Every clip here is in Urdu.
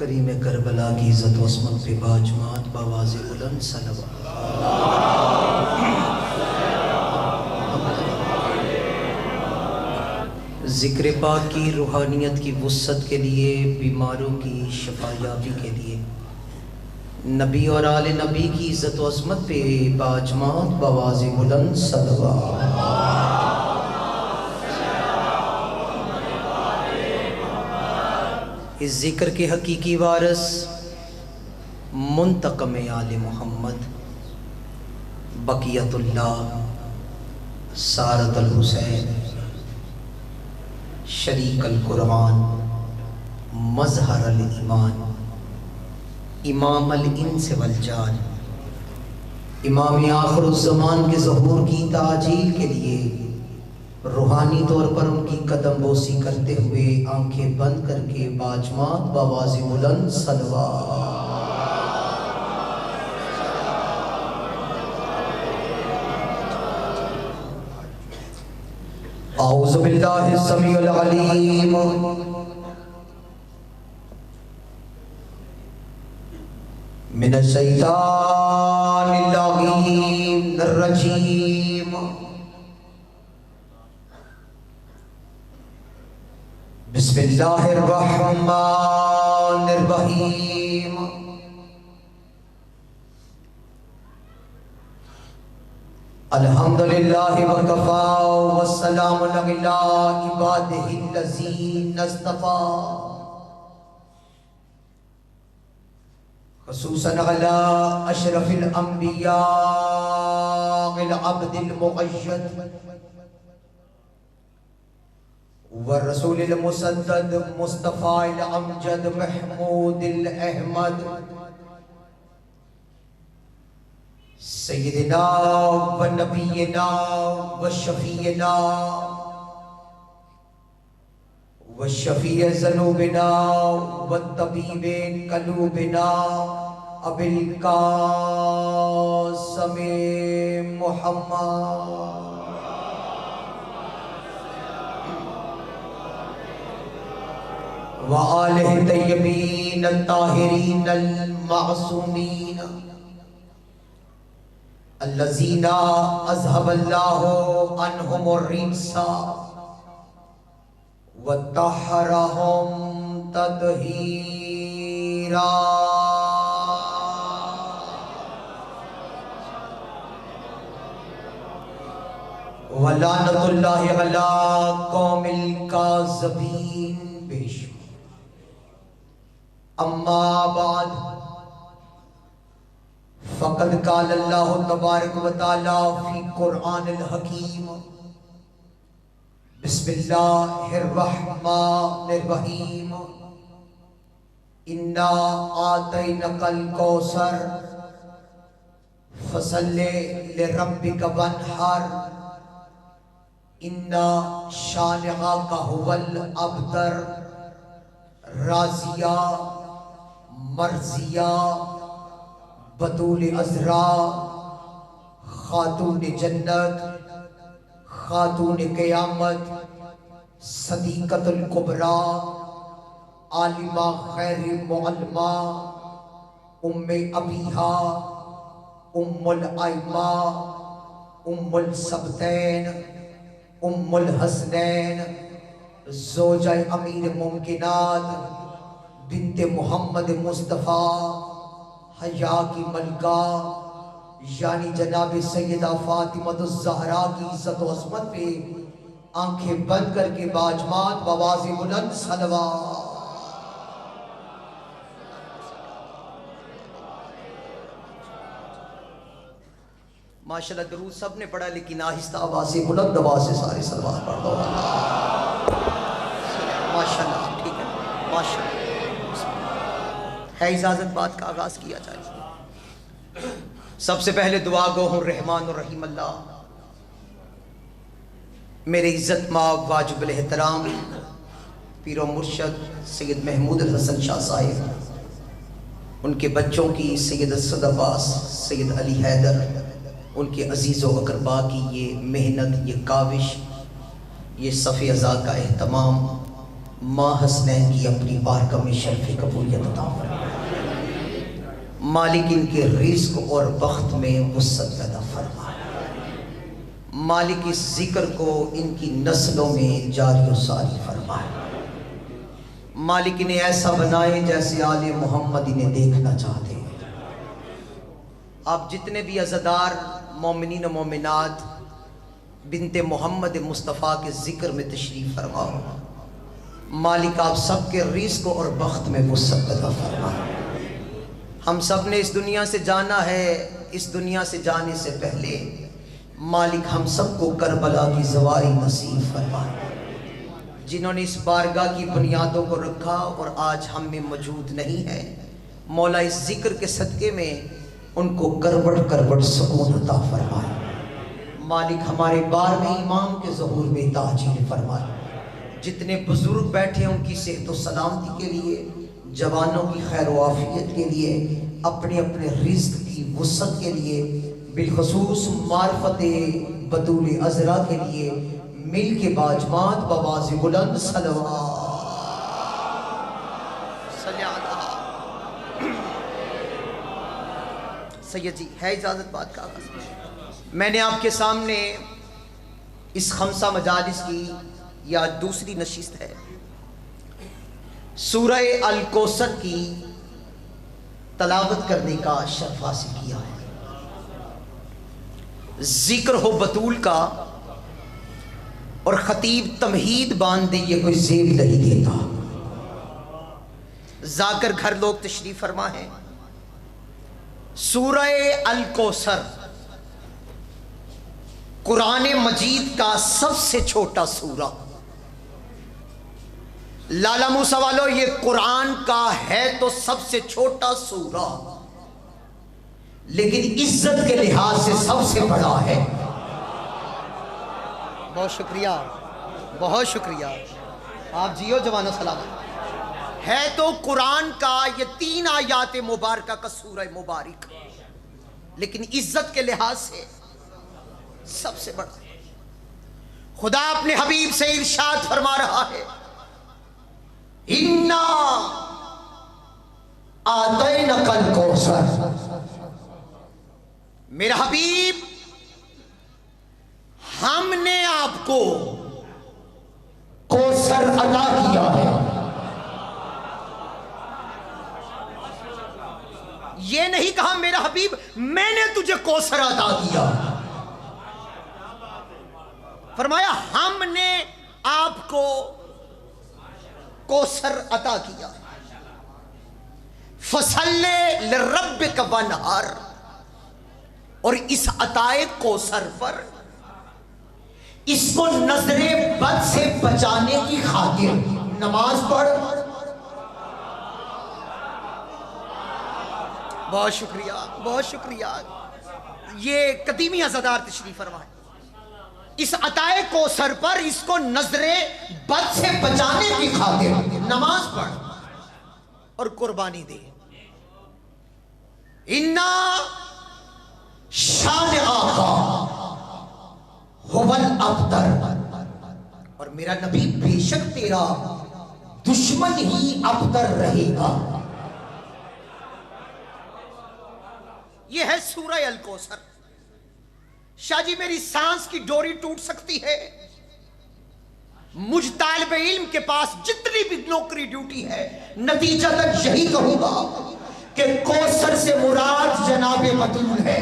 کریم کربلا کی عزت و عظمت پہ باجمات باواز بلند صلوات۔ ذکر پاک کی روحانیت کی وسعت کے لیے، بیماروں کی شفا یابی کے لیے، نبی اور آل نبی کی عزت و عظمت پہ باجمات باواز بلند صلوات۔ اس ذکر کے حقیقی وارث منتقم آل محمد، بقیت اللہ، سارت الحسین، شریک القرآن، مظہر الایمان، امام الانس والجان، امام آخر الزمان کے ظہور کی تعجیل کے لیے روحانی طور پر ان کی قدم بوسی کرتے ہوئے آنکھیں بند کر کے باجمات باواز بلند صلوات۔ اعوذ باللہ السمیع العلیم من الشیطان اللعین الرجیم، بسم اللہ الرحمن الرحیم۔ الحمدللہ وکفا والسلام علی عبادہ الذین اصطفیٰ، خصوصاً علی اشرف الانبیاء العبد المقید والرسول المسدد مصطفیٰ الامجد محمود الاحمد، سیدنا و نبینا و شفیعنا و شفیع ذنوبنا و طبیب قلوبنا ابی القاسم محمد وآلہ طیبین الطاہرین المعصومین الذین اذھب اللہ عنہم الرجس وطہرہم تطہیرا۔ ولعنۃ اللہ علی قوم الکاذبین۔ اما بعد فقد قال اللہ تبارک و تعالی فی قرآن الحکیم، بسم اللہ الرحمن الرحیم، انا آتینک الکوثر فصل لربک وانحر ان شانئک ھو الابتر۔ راضیہ، مرضیہ، بطول عذرا، خاتون جنت، خاتون قیامت، صدیقۃ الکبریٰ، عالمہ خیر معلمہ، ام ابیہا، ام الائمہ، ام السبتین، ام الحسنین، زوجہ امیر ممکنات، بنت محمد مصطفیٰ، حیا کی ملکہ یعنی جناب سیدہ فاطمہ الزہرا کی عزت و عظمت پہ آنکھیں بند کر کے باجمات باواز بلند صلوات۔ ماشاءاللہ درود سب نے پڑھا، لیکن آہستہ آواز سے بلند آواز سے سارے صلوات پڑھ دو۔ ماشاءاللہ، ٹھیک ہے، ماشاءاللہ ہے اجازت بات کا آغاز کیا جائے۔ سب سے پہلے دعا گو ہوں رحمان الرحیم اللہ، میرے عزت مآب واجب الاحترام پیر و مرشد سید محمود الحسن شاہ صاحب، ان کے بچوں کی سید اسد عباس، سید علی حیدر، ان کے عزیز و اقربا کی یہ محنت، یہ کاوش، یہ صف ازا کا اہتمام ماں حسنین کی اپنی بارگاہ میں شرف قبولیت عطا فرما۔ مالک ان کے رزق اور وقت میں وسعت پیدا فرما۔ مالک اس ذکر کو ان کی نسلوں میں جاری و ساری فرمائے۔ مالک انہیں ایسا بنائے جیسے آل محمد انہیں دیکھنا چاہتے ہیں۔ آپ جتنے بھی عزادار مومنین و مومنات بنت محمد مصطفیٰ کے ذکر میں تشریف فرماؤ، مالک آپ سب کے رزق اور بخت میں وسعت پیدا فرمائے۔ ہم سب نے اس دنیا سے جانا ہے، اس دنیا سے جانے سے پہلے مالک ہم سب کو کربلا کی زواری نصیب فرمائے۔ جنہوں نے اس بارگاہ کی بنیادوں کو رکھا اور آج ہم میں موجود نہیں ہے، مولا اس ذکر کے صدقے میں ان کو کروٹ کروٹ سکون عطا فرمائے۔ مالک ہمارے بار میں امام کے ظہور میں تاجیل فرمائے۔ جتنے بزرگ بیٹھے ہیں ان کی صحت و سلامتی کے لیے، جوانوں کی خیر و عافیت کے لیے، اپنے اپنے رزق کی وسعت کے لیے، بالخصوص معرفت بطول عذرا کے لیے مل کے باجمات بواز بلند صلوات صلی اللہ۔ سید جی ہے اجازت بات کا آغاز؟ میں نے آپ کے سامنے اس خمسہ مجالس کی یا دوسری نشست ہے، سورہ الکوثر کی تلاوت کرنے کا شرف حاصل کیا ہے۔ ذکر ہو بطول کا اور خطیب تمہید باندھ دے، یہ کوئی زیب نہیں دیتا۔ ذاکر گھر لوگ تشریف فرما ہے۔ سورہ الکوثر قرآن مجید کا سب سے چھوٹا سورہ۔ لالا موسیٰ والو، یہ قرآن کا ہے تو سب سے چھوٹا سورہ، لیکن عزت کے لحاظ سے سب سے بڑا ہے۔ بہت شکریہ، بہت شکریہ، آپ جیو جوانو سلامت۔ ہے تو قرآن کا یہ 3 آیات مبارکہ کا سورہ مبارک، لیکن عزت کے لحاظ سے سب سے بڑا ہے۔ خدا اپنے حبیب سے ارشاد فرما رہا ہے، اِنَّا آتَيْنَكَ الْكَوْثَرَ۔ میرا حبیب، ہم نے آپ کو کوثر عطا کیا ہے۔ یہ نہیں کہا میرا حبیب میں نے تجھے کوثر عطا کیا، فرمایا ہم نے آپ کو کوثر عطا کیا۔ فَصَلِّ لِرَبِّكَ وَانْحَرْ، اور اس عطائے کوثر پر اس کو نظر بد سے بچانے کی خاطر نماز پڑھ۔ بہت شکریہ، بہت شکریہ۔ یہ قدیمی عزادار تشریف فرمائے۔ اس عطائے کوثر پر اس کو نظر بد سے بچانے کی خاطر نماز پڑھ اور قربانی دے۔ اِنَّا شان آقا ہوَ الْأَبْتَرُ، اور میرا نبی بے شک تیرا دشمن ہی ابتر رہے گا۔ یہ ہے سورہ الکوثر۔ شاہ جی میری سانس کی ڈوری ٹوٹ سکتی ہے، مجھ طالب علم کے پاس جتنی بھی نوکری ڈیوٹی ہے، نتیجہ تک یہی کہوں گا کہ کوثر سے مراد جناب بطول ہے۔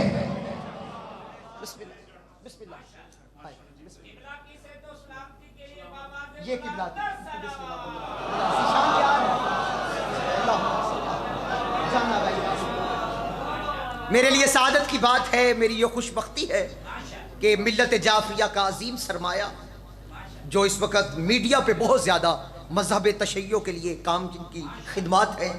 بسم اللہ، بسم اللہ، یہ قبلہ کی، بسم اللہ۔ میرے لیے سعادت کی بات ہے، میری یہ خوش بختی ہے کہ ملت جعفریہ کا عظیم سرمایہ جو اس وقت میڈیا پہ بہت زیادہ مذہب تشیع کے لیے کام، جن کی خدمات ہے،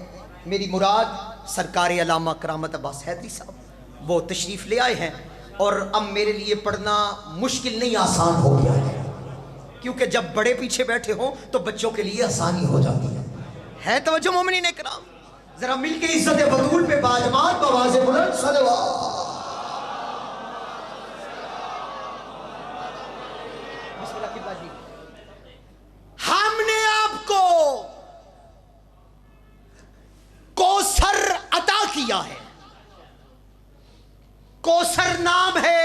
میری مراد سرکار علامہ کرامت عباس حیدری صاحب، وہ تشریف لے آئے ہیں، اور اب میرے لیے پڑھنا مشکل نہیں آسان ہو گیا ہے، کیونکہ جب بڑے پیچھے بیٹھے ہوں تو بچوں کے لیے آسانی ہو جاتی ہے۔ توجہ مومنین کرام، ذرا مل کے عزت بطول پہ باجمات بواز بلند صلوات۔ ہم نے آپ کو کیا ہے. کوثر نام ہے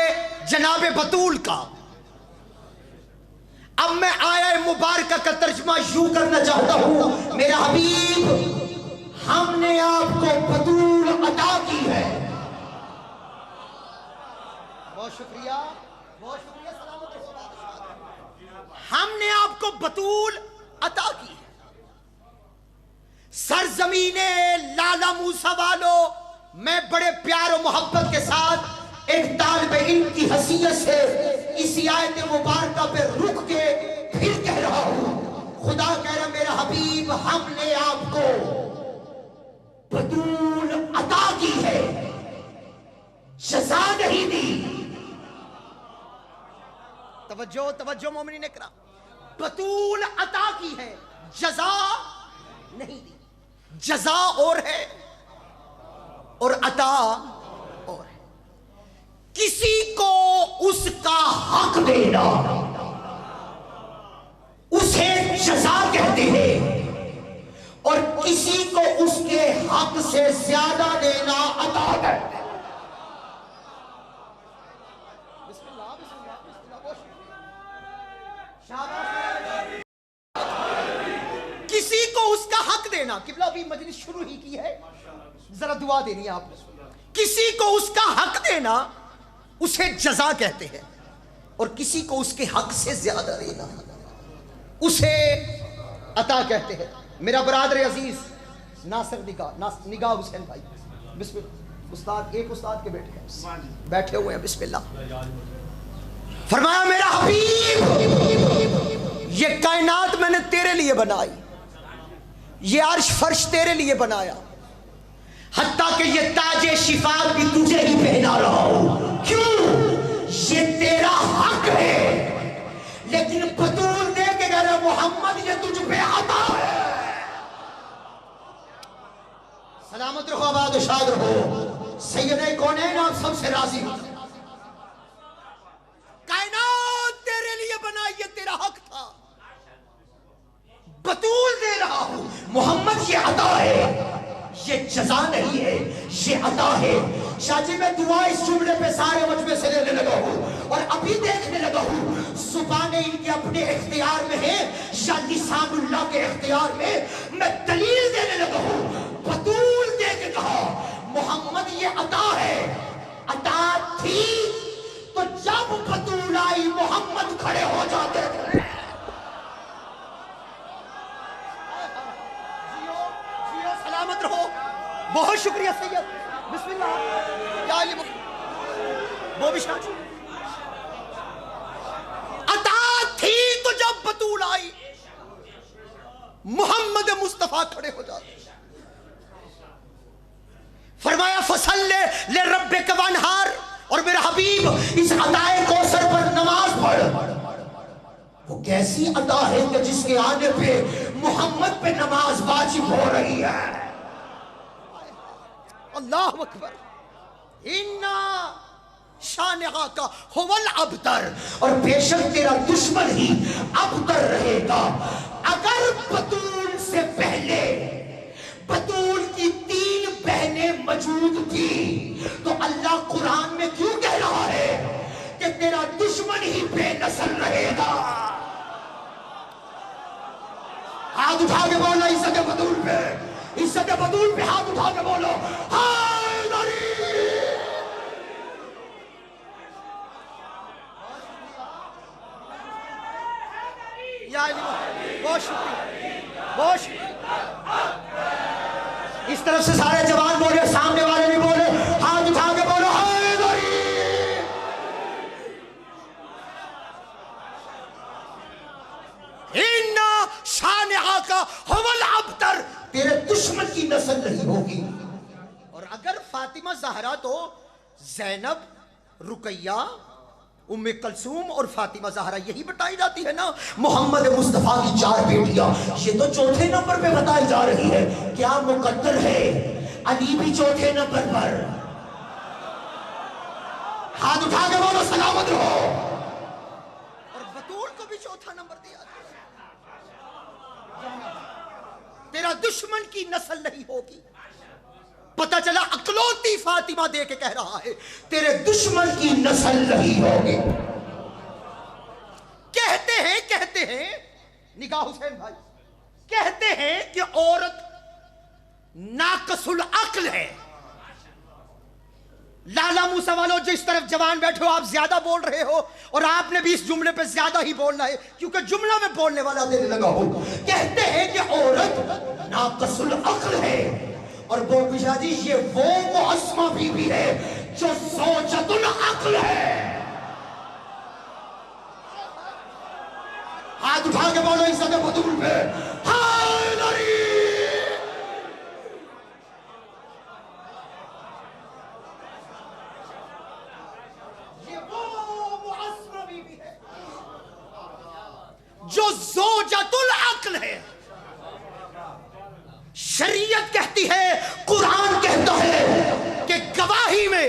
جناب بطول کا. اب میں آیا مبارکہ کا ترجمہ یوں کرنا چاہتا ہوں، میرا حبیب ہم نے آپ کو بطول عطا کی ہے. بہت شکریہ، بہت شکریہ، سلامت رہو. ہم نے آپ کو بطول عطا کی ہے. سرزمین لالا موسیٰ والو، میں بڑے پیار و محبت کے ساتھ ایک طالب علم کی حیثیت سے اسی آیت مبارکہ پہ رک کے پھر کہہ رہا ہوں، خدا کہہ رہا میرا حبیب ہم نے آپ کو بطول عطا کی ہے، جزا نہیں دی. توجہ توجہ مومنین اکرام، بطول عطا کی ہے، جزا نہیں دی. جزا اور ہے اور عطا اور ہے. کسی کو اس کا حق دینا اسے جزا کہتے ہیں، اور کسی کو اس کے حق سے زیادہ دینا عطا کہتے ہیں. بسم اللہ بسم اللہ بسم اللہ. کسی کو اس کا حق دینا، قبلہ ابھی مجلس شروع ہی کی ہے، ذرا دعا دینی ہے آپ نے. کسی کو اس کا حق دینا اسے جزا کہتے ہیں، اور کسی کو اس کے حق سے زیادہ دینا اسے عطا کہتے ہیں. میرا برادر عزیز ناصر نگاہ حسین بھائی، بسم اللہ. استاد ایک استاد کے بیٹے ہیں، بیٹھے ہوئے ہیں، بسم اللہ. فرمایا میرا حبیب یہ کائنات میں نے تیرے لیے بنائی، یہ عرش فرش تیرے لیے بنایا، حتیٰ کہ یہ تاج شفاعت بھی تجھے ہی پہنا رہا ہوں. کیوں؟ یہ تیرا حق ہے، لیکن بطول دے کے کہہ رہا محمد یہ تجھ پہ عطا ہے. سلامت رہو، آباد و شاد رہو. سید کونین آپ سب سے راضی ہو. کائنات تیرے لیے بنائی، یہ تیرا حق تھا، بطول دے رہا ہوں. محمد یہ عطا ہے، یہ جزا نہیں ہے، یہ عطا ہے. شاہ جی میں دعا اس جملے پہ سارے مجمع سے لینے لگا ہوں، اور ابھی دیکھنے لگا ہوں زبانیں ان کے اپنے اختیار میں ہیں یا لسان اللہ کے اختیار میں. میں دلیل دینے لگا ہوں. بطول دے کے کہا محمد یہ عطا ہے. عطا تھی تو جب بطول آئی محمد کھڑے ہو جاتے تھے. سلامت رہو. بہت شکریہ سید. بسم اللہ. یا علی وہ بھی شاہ. عطا تھی تو جب بطول آئی محمد مصطفیٰ کھڑے ہو جاتے. فرمایا فصلی لربک وانحر، اور میرا حبیب اس عطائے کوثر پر نماز پڑھ. وہ کیسی عطا ہے کہ جس کے آنے پہ محمد پہ نماز واجب ہو رہی ہے. اللہ اکبر. اِنَّا شَانِعَا کا هُوَ الْأَبْتَرُ، اور بے شک تیرا دشمن ہی ابتر رہے گا. اگر بطول سے پہلے بطول کی 3 بہنیں موجود تھی تو اللہ قرآن میں کیوں کہہ رہا ہے کہ تیرا دشمن ہی بے نسل رہے گا؟ ہاتھ اٹھا کے بولنا عزت بطول پہ، عزت بطول پہ ہاتھ اٹھا کے بولو حیدری. یا علی بہت شکریہ، بہت شکریہ. اس طرف سے سارے جوان بولے، سامنے والے بھی بولے، ہاتھ اٹھا کے بولو حیدری. اِنَّا شَانِعَا کا هُوَ الْأَبْتَرُ، تیرے دشمن کی نسل نہیں ہوگی. اور اگر فاطمہ زہرا تو زینب، رقیہ، ام کلثوم اور فاطمہ زہرا یہی بتائی جاتی ہے نا. محمد مصطفیٰ کی 4 بیٹیاں، یہ تو چوتھے نمبر پہ بتائی جا رہی ہے. کیا مقدر ہے علی بھی چوتھے نمبر پر. ہاتھ اٹھا کے بولو سلامت رہو. اور بطول کو بھی چوتھا نمبر دیا. تیرا دشمن کی نسل نہیں ہوگی. پتہ چلا اکلوتی فاطمہ دے کے کہہ رہا ہے تیرے دشمن کی نسل نہیں ہوگی. کہتے ہیں نگاہ حسین بھائی، کہتے ہیں کہ عورت ناقص العقل ہے. لالا موسیٰ والو جو اس طرف جوان بیٹھے ہو آپ زیادہ بول رہے ہو اور آپ نے بھی اس جملے پہ زیادہ ہی بولنا ہے کیونکہ جملہ میں بولنے والا دینے لگا ہو. کہتے ہیں کہ عورت ناقص العقل ہے اور وہ بشا جی یہ وہ معصمہ بی بی ہے جو زوجۃ العقل ہے. ہاتھ اٹھا کے بولو عزت بطول پہ ہائے نری. یہ وہ معصمہ بی بی ہے جو زوجۃ العقل ہے. شریعت کہتی ہے، قرآن کہتا ہے کہ گواہی میں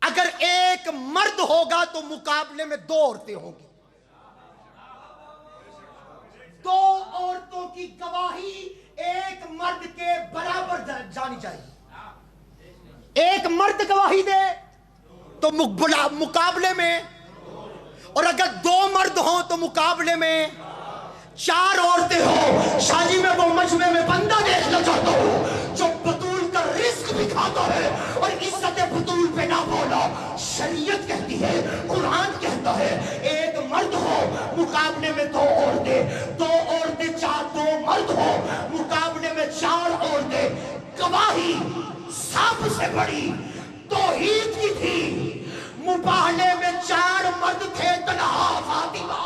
اگر ایک مرد ہوگا تو مقابلے میں 2 عورتیں ہوں گی. 2 عورتوں کی گواہی ایک مرد کے برابر جانی چاہیے. ایک مرد گواہی دے تو مقابلے میں، اور اگر 2 مرد ہوں تو مقابلے میں 4 عورتیں ہوں. شاہ جی میں وہ مجمع میں بندہ دیکھنا چاہتا ہوں جو بطول کا رزق بھی کھاتا ہے اور عزت بطول پہ نہ بولا. شریعت کہتی ہے، قرآن کہتا ہے ایک مرد ہو مقابلے میں 2 عورتیں، 2 عورتیں 2 مرد ہو مقابلے میں 4 عورتیں. گواہی سب سے بڑی توحید کی تھی. مباہلے میں 4 مرد تھے تنہا فاطمہ.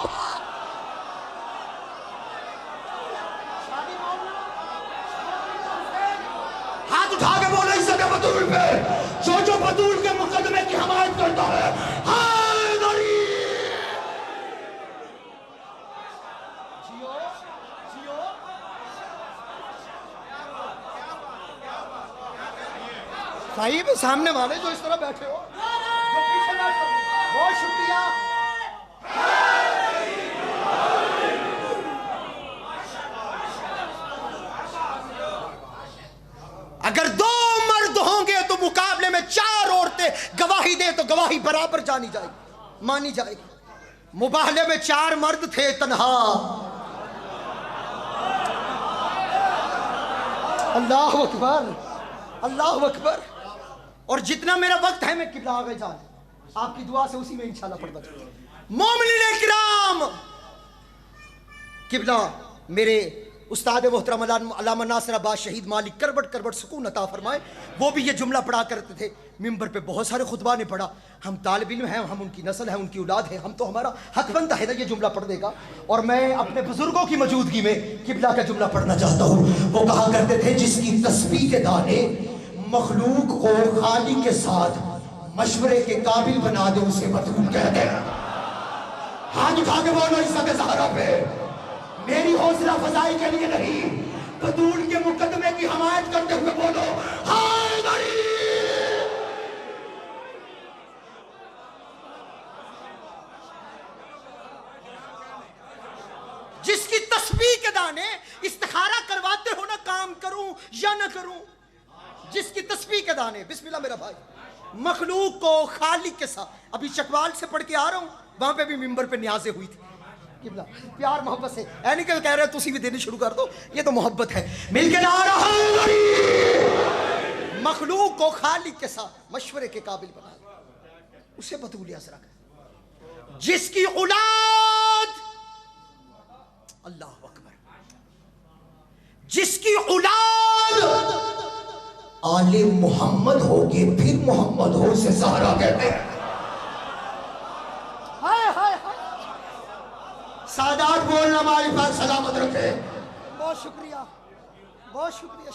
ہاتھ اٹھا کے بولو عزت بطول پہ جو بطول کے مقدمے کی حمایت کرتا ہے ہائے نری. صاحب سامنے والے جو اس طرح بیٹھے ہو، جو پیچھے بیٹھے ہو، بہت شکریہ. اگر 2 مرد ہوں گے تو مقابلے میں 4 عورتیں گواہی دے تو گواہی برابر جانی جائے گی، مانی جائے گی. مباہلے میں 4 مرد تھے تنہا. اللہ اکبر، اللہ اکبر. اور جتنا میرا وقت ہے میں قبلہ آگے جانے آپ کی دعا سے اسی میں انشاءاللہ پڑھ بچوں. مومنین کرام، قبلہ میرے استاد محترم علامہ ناصر عباس شہید مالک کروٹ سکون عطا فرمائے، وہ بھی یہ جملہ پڑھا کرتے تھے ممبر پہ. بہت سارے خطبہ نے پڑھا. ہم طالب علم ہیں، ہم ان کی نسل ہیں، ان کی اولاد ہے، ہم تو ہمارا حق بنتا ہے نا یہ جملہ پڑھنے کا. اور میں اپنے بزرگوں کی موجودگی میں قبلہ کا جملہ پڑھنا چاہتا ہوں. وہ کہا کرتے تھے جس کی تسبیح کے دانے مخلوق کو خالق کے ساتھ مشورے کے قابل بنا دے اسے بطول کہتے ہیں. ہاتھ اٹھا کے بولو عزت زہرا پہ. میری حوصلہ فزائی کے لیے نہیں، بطول کے مقدمے کی حمایت کرتے ہوئے بولو ہائے نری. جس کی تسبیح کے دانے استخارہ کرواتے ہو نا کام کروں یا نہ کروں. جس کی تسبیح کے دانے، بسم اللہ میرا بھائی، مخلوق کو خالق کے ساتھ. ابھی چکوال سے پڑھ کے آ رہا ہوں، وہاں پہ بھی ممبر پہ نیازیں ہوئی تھی. پیار محبت سے اینی کہ کہہ رہے ہیں تسی بھی دینے شروع کر دو، یہ تو محبت ہے. مل کے نعرہ مخلوق کو خالق کے ساتھ مشورے کے قابل بنا اسے بطول اسرا کر. جس کی اولاد، اللہ اکبر، جس کی اولاد آل محمد ہوگے پھر محمد ہو سے زہرا کہتے ہیں. سادات بولنا ہماری پاک سلامت رکھے. بہت شکریہ، بہت شکریہ.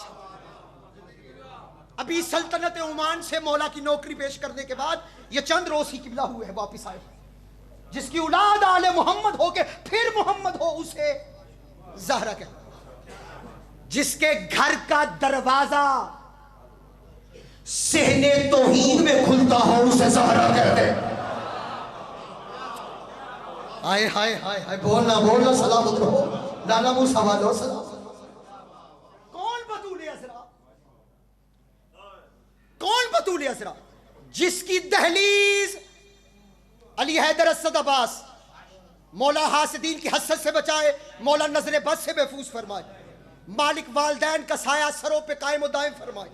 ابھی سلطنت عمان سے مولا کی نوکری پیش کرنے کے بعد یہ چند روز ہی قبلہ ہوئے ہیں واپس آئے. جس کی اولاد آل محمد ہو کے پھر محمد ہو اسے زہرا کہتے ہیں. جس کے گھر کا دروازہ صحن توحید میں کھلتا ہو اسے زہرا کہتے ہیں. ہائے ہائے ہائے ہائے، بولنا بولنا سلامت رہو. لالا موسیٰ والو سلام. کون بطول اسرا؟ بطول اسرا جس کی دہلیز علی حیدر اسد عباس مولا حاسدین کی حسد سے بچائے، مولا نظر بد سے محفوظ فرمائے، مالک والدین کا سایہ سروں پہ قائم و دائم فرمائے.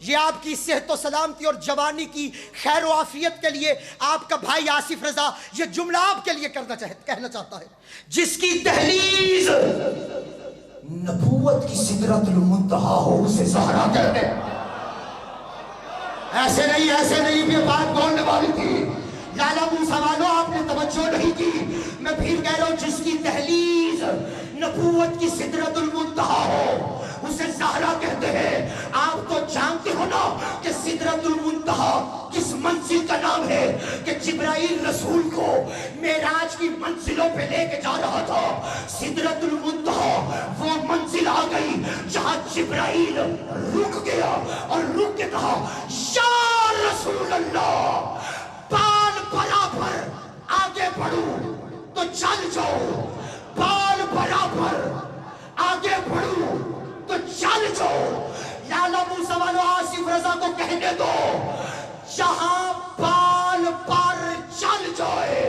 یہ آپ کی صحت و سلامتی اور جوانی کی خیر و عافیت کے لیے آپ کا بھائی آصف رضا یہ جملہ آپ کے لیے کہنا چاہتا ہے. جس کی دہلیز نبوت کی سدرت المنتہا ہو اسے زہرا کہتے ہیں. ایسے نہیں یہ بات بولنے والی تھی. لالا موسیٰ والوں آپ نے توجہ نہیں کی. میں پھر کہہ رہا ہوں جس کی دہلیز نبوت کی سدرت المنتہا ہو اسے زہرا کہتے ہیں. آپ تو جانتے ہو نا کہ سدرت المنتہا کس منزل کا نام ہے کہ جبرائیل رسول کو معراج کی منزلوں پہ لے کے جا رہا تھا. سدرت المنتہا وہ منزل آ گئی جہاں جبرائیل رک گیا اور رک کے کہا یا رسول اللہ بال برابر آگے بڑھو تو چل جاؤ، بال برابر آگے بڑھو تو چل جاؤ. لالا موسیٰ والو آصف رضا کو کہنے دو جہاں بال پر چل جائے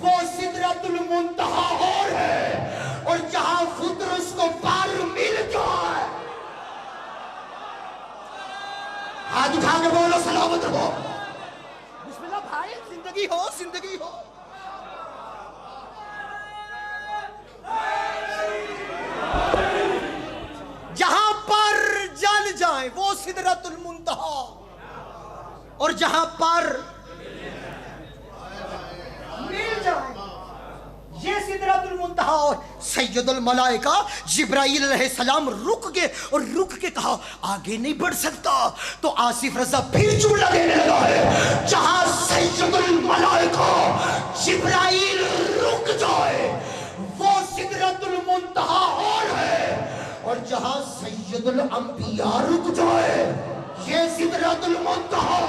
وہ سدرت المنتہا اور ہے، اور جہاں فطرس کو پر مل جائے. ہاتھ اٹھا کے بولو سلامت رہو. بسم اللہ بھائی، زندگی ہو زندگی ہو. جہاں پر جل جائیں وہ سدرت المنتہا، اور جہاں پر مل جائیں یہ سدرت المنتہا. اور سید الملائکہ جبرائیل علیہ السلام رک گئے اور رک کے کہا آگے نہیں بڑھ سکتا. تو آصف رضا پھر جملہ دینے لگا ہے جہاں سید الملائکہ جبرائیل رک جائے وہ سدرت المنتہا اور ہے، اور جہاں سید الانبیاء رک جائے یہ سدرت المنتہا.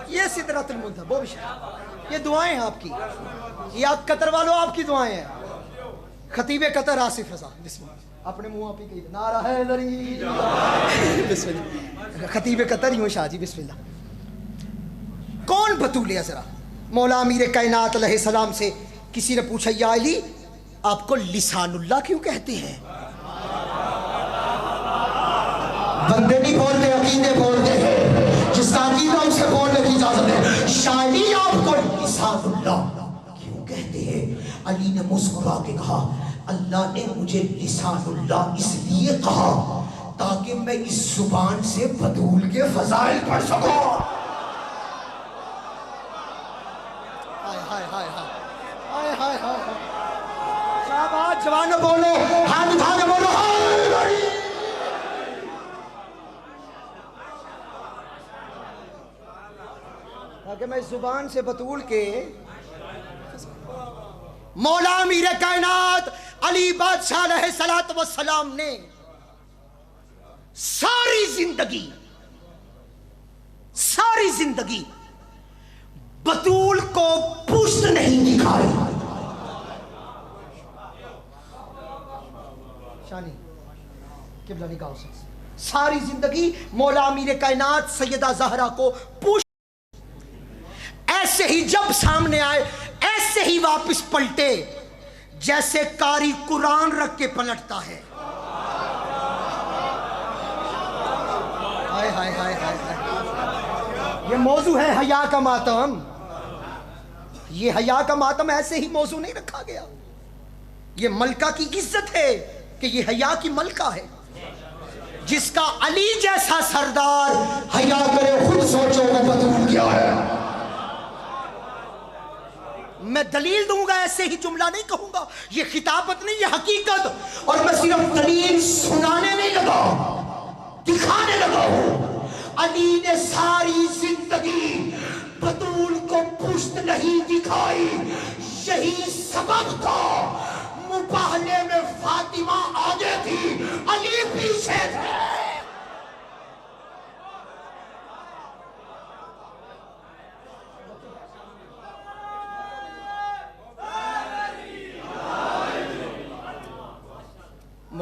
یہ سدرت المنتہا وہ بھی یہ دعائیں ہیں آپ کی، یہ آپ قطر والوں آپ کی دعائیں ہیں. خطیب قطر آصف رضا بسم اللہ اپنے منہ آپ ہی کہیے نعرہ حیدری بسم اللہ. خطیب قطر یوں شاہ جی بسم اللہ. کون بطول ذرا؟ مولا امیر کائنات علیہ السلام سے کسی نے پوچھا یا علی آپ کو لسان اللہ کیوں کہتے ہیں؟ بندے نہیں بولتے عقیدے بولتے ہیں، جس کا عقیدہ اسے بولنے کی اجازت ہے. شاعری آپ کو لسان اللہ کیوں کہتے ہیں؟ علی نے مسکرا کے کہا اللہ نے مجھے لسان اللہ اس لیے کہا تاکہ میں اس زبان سے بطول کے فضائل پڑھ سکوں. شاباش جوانوں بولو، ہاتھ اٹھا کے بولو حیدری. تاکہ میں اس زبان سے بطول کے مولا امیر کائنات علی بادشاہ علیہ الصلوۃ والسلام نے ساری زندگی بطول کو پشت نہیں دکھائی. شانی قبلہ نگاہ سے ساری زندگی مولا امیر کائنات سیدہ زہرا کو پوچھ، ایسے ہی جب سامنے آئے ایسے ہی واپس پلٹے جیسے قاری قرآن رکھ کے پلٹتا ہے. ہائے ہائے ہائے ہائے. یہ موضوع ہے حیا کا ماتم. یہ حیا کا ماتم ایسے ہی موضوع نہیں رکھا گیا. یہ ملکہ کی عزت ہے کہ یہ حیا کی ملکہ ہے. جس کا علی جیسا سردار حیا کرے خود سوچو وہ بطول کیا ہے. میں دلیل دوں گا، ایسے ہی جملہ نہیں کہوں گا. یہ خطابت نہیں، یہ حقیقت. اور میں صرف دلیل سنانے نہیں لگا، دکھانے لگا ہوں. علی نے ساری زندگی بطول کو پشت نہیں دکھائی. یہی سبب تھا مباہلے میں فاطمہ آگے تھی علی پیچھے تھے.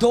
2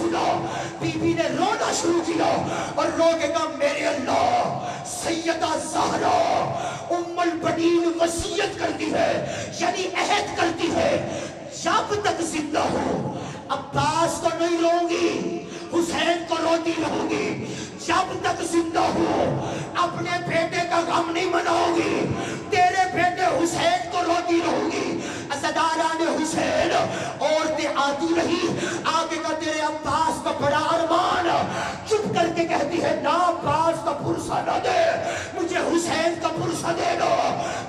سنا. بی بی نے رونا شروع کیا اور رو کے کہا میرے اللہ سیدہ زہرا ام البنین وصیت کرتی ہے یعنی عہد کرتی ہے جب تک زندہ ہوں عباس کو نہیں روں گی حسین کو روتی رہوں گی. جب تک زندہ ہوں اپنے بیٹے کا غم نہیں مناؤں گی تیرے بیٹے حسین کو روتی رہوں گی. عزاداران حسین عورتیں آتی رہی آگے کا تیرے عباس کا بڑا ارمان چپ کر کے کہتی ہے نا عباس کا پرسہ نہ دے مجھے حسین کا پرسہ دے دو.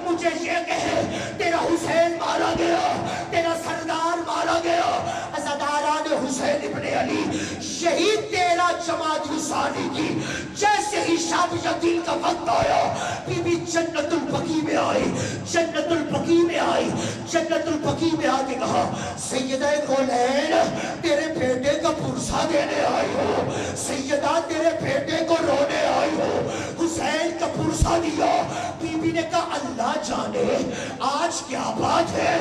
مجھے یہ کہے تیرا حسین مارا گیا تیرا سردار مارا گیا. عزاداران حسین ابن علی یہی 13 جمادی الثانی کی جیسے ہی شب یقین کا وقت آیا بی بی جنت البقیع میں آئی. جنت البقیع میں آئی. جنت البقیع میں آ کے کہا سیدہ کونین تیرے بیٹے کا پرسہ دینے آئی ہو. سیدہ تیرے بیٹے کو رونے آئی ہو. حسین کا پرسہ دیا. بی بی نے کہا اللہ جانے آج کیا بات ہے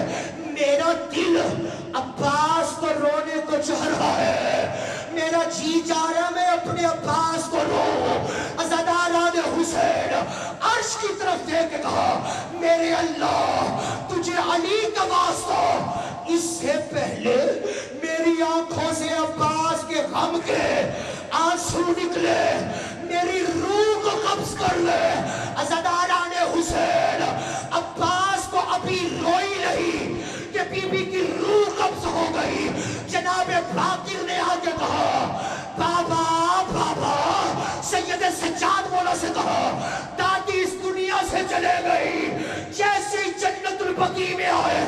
میرا دل عباس کو رونے کو چاہ رہا ہے. میرا جی جا رہا میں اپنے عباس کو رو. عزاداران حسین عرش کی طرف دیکھ کے کہا میرے اللہ تجھے علی کا واسطہ اس سے پہلے میری آنکھوں سے عباس کے غم کے آنسو نکلے میری روح کو قبض کر لے. عزاداران حسین عباس کو ابھی روئی نہیں کہ بی بی کی روح قبض ہو گئی. جناب باقر نے آ کے کہا بابا بابا سید سجاد مولا سے کہا دادی اس دنیا سے چلے گئی. جیسے جنت البقیع میں آئے